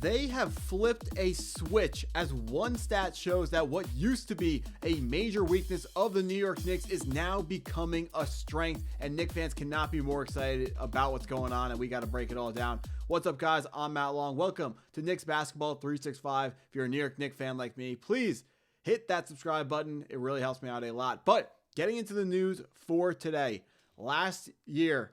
They have flipped a switch as one stat shows that what used to be a major weakness of the New York Knicks is now becoming a strength, and Knicks fans cannot be more excited about what's going on, and we got to break it all down. What's up, guys? I'm Matt Long. Welcome to Knicks Basketball 365. If you're a New York Knicks fan like me, please hit that subscribe button. It really helps me out a lot. But getting into the news for today, last year,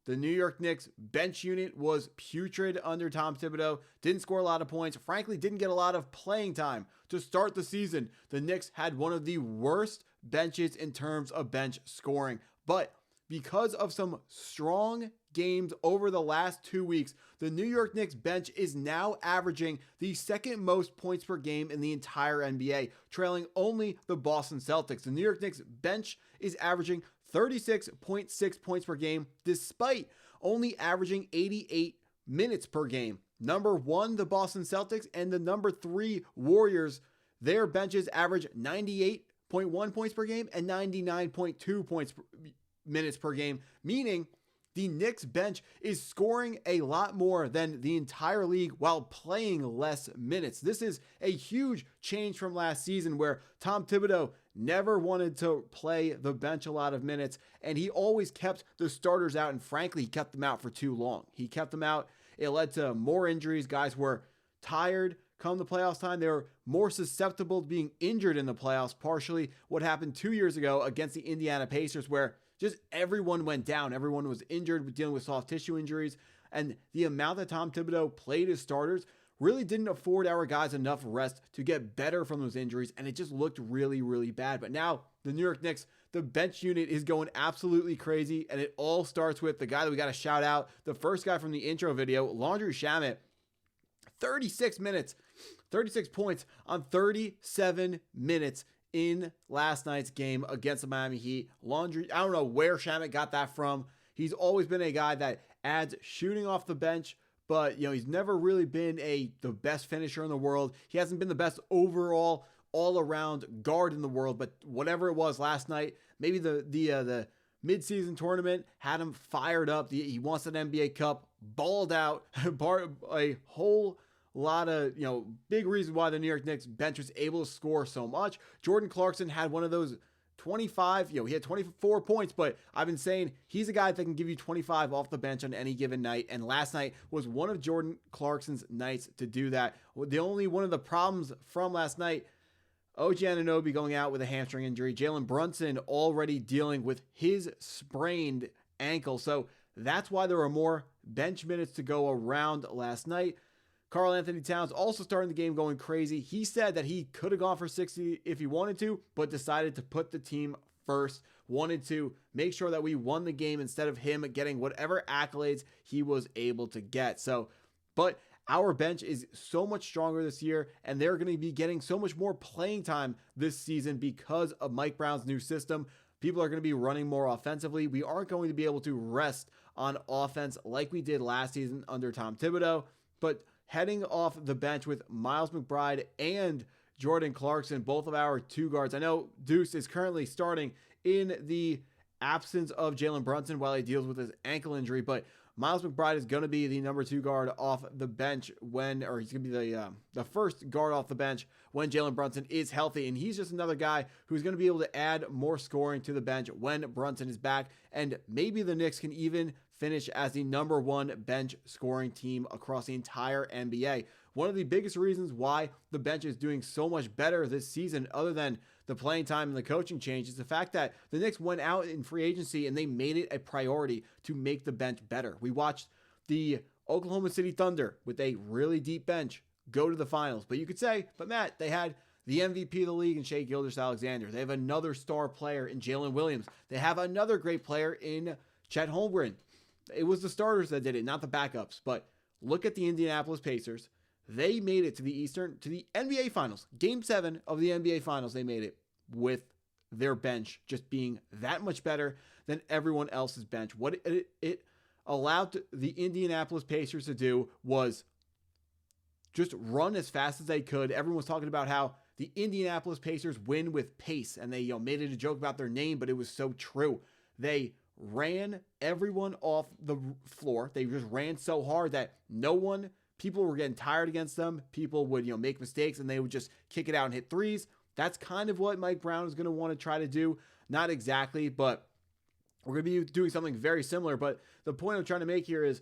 the New York Knicks bench unit was putrid under Tom Thibodeau. Didn't score a lot of points. Frankly, didn't get a lot of playing time. To start the season, the Knicks had one of the worst benches in terms of bench scoring. But because of some strong games over the last 2 weeks, the New York Knicks bench is now averaging the second most points per game in the entire NBA, trailing only the Boston Celtics. The New York Knicks bench is averaging 36.6 points per game, despite only averaging 88 minutes per game. Number one, the Boston Celtics, and the number three, Warriors, their benches average 98.1 points per game and 99.2 minutes per game, meaning the Knicks bench is scoring a lot more than the entire league while playing less minutes. This is a huge change from last season, where Tom Thibodeau never wanted to play the bench a lot of minutes, and he always kept the starters out, and frankly, he kept them out for too long. He kept them out. It led to more injuries. Guys were tired come the playoffs time. They were more susceptible to being injured in the playoffs, partially what happened 2 years ago against the Indiana Pacers, where just everyone went down. Everyone was injured, dealing with soft tissue injuries, and the amount that Tom Thibodeau played his starters really didn't afford our guys enough rest to get better from those injuries, and it just looked really, really bad. But now, the New York Knicks, the bench unit is going absolutely crazy, and it all starts with the guy that we got to shout out, the first guy from the intro video, Landry Shamet. 36 minutes, 36 points on 37 minutes in last night's game against the Miami Heat. Landry, I don't know where Shamet got that from. He's always been a guy that adds shooting off the bench, but he's never really been the best finisher in the world. He hasn't been the best overall all-around guard in the world, but whatever it was last night, maybe the mid-season tournament had him fired up. He wants an NBA Cup, balled out, a whole lot of, big reasons why the New York Knicks bench was able to score so much. Jordan Clarkson had one of those 25, he had 24 points, but I've been saying he's a guy that can give you 25 off the bench on any given night, and last night was one of Jordan Clarkson's nights to do that. The only one of the problems from last night, OG Anunoby going out with a hamstring injury, Jalen Brunson already dealing with his sprained ankle, so that's why there were more bench minutes to go around last night. Karl-Anthony Towns also starting the game going crazy. He said that he could have gone for 60 if he wanted to, but decided to put the team first. Wanted to make sure that we won the game instead of him getting whatever accolades he was able to get. But our bench is so much stronger this year, and they're going to be getting so much more playing time this season because of Mike Brown's new system. People are going to be running more offensively. We aren't going to be able to rest on offense like we did last season under Tom Thibodeau, but heading off the bench with Miles McBride and Jordan Clarkson, both of our two guards. I know Deuce is currently starting in the absence of Jalen Brunson while he deals with his ankle injury, but Miles McBride is going to be the number two guard off the bench he's going to be the first guard off the bench when Jalen Brunson is healthy, and he's just another guy who's going to be able to add more scoring to the bench when Brunson is back, and maybe the Knicks can even finish as the number one bench scoring team across the entire NBA. One of the biggest reasons why the bench is doing so much better this season, other than the playing time and the coaching change, is the fact that the Knicks went out in free agency and they made it a priority to make the bench better. We watched the Oklahoma City Thunder with a really deep bench go to the finals. But you could say, but Matt, they had the MVP of the league in Shai Gilgeous-Alexander. They have another star player in Jalen Williams. They have another great player in Chet Holmgren. It was the starters that did it, not the backups. But look at the Indianapolis Pacers. They made it to the NBA Finals. Game 7 of the NBA Finals, they made it with their bench just being that much better than everyone else's bench. What it allowed the Indianapolis Pacers to do was just run as fast as they could. Everyone was talking about how the Indianapolis Pacers win with pace, and they made it a joke about their name, but it was so true. They ran everyone off the floor. They just ran so hard that no one people were getting tired against them. People would, make mistakes and they would just kick it out and hit threes. That's kind of what Mike Brown is going to want to try to do. Not exactly, but we're going to be doing something very similar. But the point I'm trying to make here is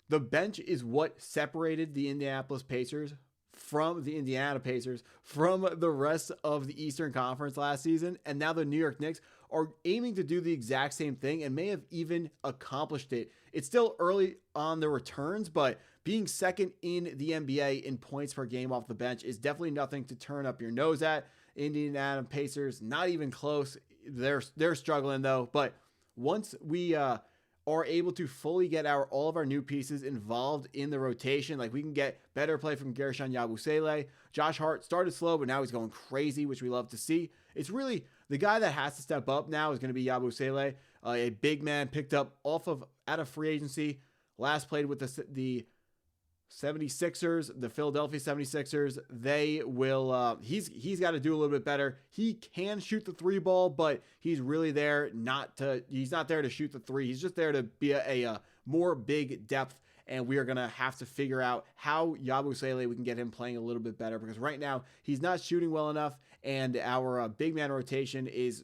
the bench is what separated the Indiana Pacers from the rest of the Eastern Conference last season. And now the New York Knicks are aiming to do the exact same thing and may have even accomplished it. It's still early on the returns, but being second in the NBA in points per game off the bench is definitely nothing to turn up your nose at. Indiana Pacers, not even close. They're struggling though. But once we are able to fully get all of our new pieces involved in the rotation, like we can get better play from Gershon Yabusele. Josh Hart started slow, but now he's going crazy, which we love to see. It's really the guy that has to step up now is going to be Yabusele, a big man picked up out of free agency. Last played with the 76ers, the Philadelphia 76ers. They will, he's got to do a little bit better. He can shoot the three ball, but he's really there he's not there to shoot the three. He's just there to be a more big depth. And we are going to have to figure out how Yabusele, we can get him playing a little bit better, because right now he's not shooting well enough. And our big man rotation it's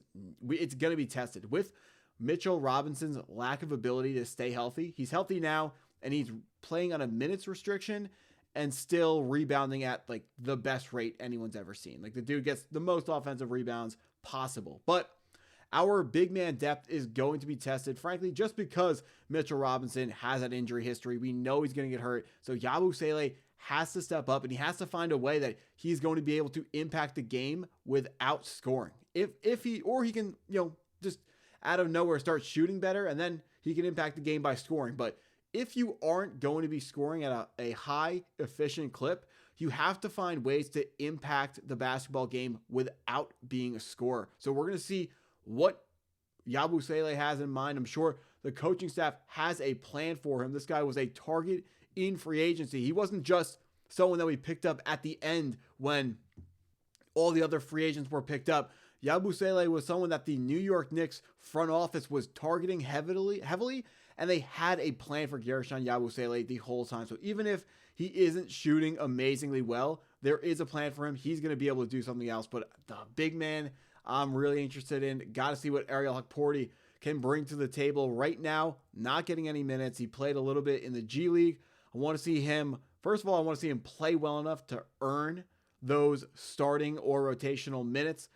going to be tested with Mitchell Robinson's lack of ability to stay healthy. He's healthy now, and he's playing on a minutes restriction and still rebounding at like the best rate anyone's ever seen. Like the dude gets the most offensive rebounds possible. But our big man depth is going to be tested, frankly, just because Mitchell Robinson has that injury history. We know he's going to get hurt. So Yabusele has to step up, and he has to find a way that he's going to be able to impact the game without scoring. If he can, just out of nowhere start shooting better, and then he can impact the game by scoring. But if you aren't going to be scoring at a high efficient clip, you have to find ways to impact the basketball game without being a scorer. So we're going to see what Yabusele has in mind. I'm sure the coaching staff has a plan for him. This guy was a target in free agency. He wasn't just someone that we picked up at the end when all the other free agents were picked up. Yabusele was someone that the New York Knicks front office was targeting heavily, and they had a plan for Gershon Yabusele the whole time. So even if he isn't shooting amazingly well, there is a plan for him. He's going to be able to do something else. But the big man I'm really interested in. Got to see what Ariel Hukporti can bring to the table right now. Not getting any minutes. He played a little bit in the G League. I want to see him, first of all, I want to see him play well enough to earn those starting or rotational minutes.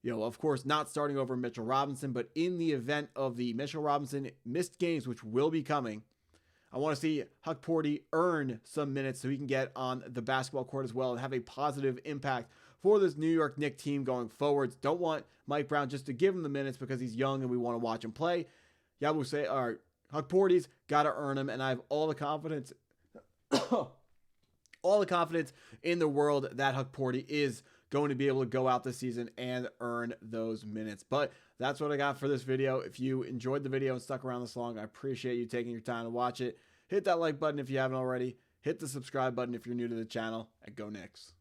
Of course, not starting over Mitchell Robinson, but in the event of the Mitchell Robinson missed games, which will be coming, I want to see Hukporti earn some minutes so he can get on the basketball court as well and have a positive impact for this New York Knicks team going forwards. Don't want Mike Brown just to give him the minutes because he's young and we want to watch him play. Hukporti's got to earn him, and I have all the confidence in the world that Hukporti is going to be able to go out this season and earn those minutes. But that's what I got for this video. If you enjoyed the video and stuck around this long, I appreciate you taking your time to watch it. Hit that like button if you haven't already. Hit the subscribe button if you're new to the channel, and go Knicks.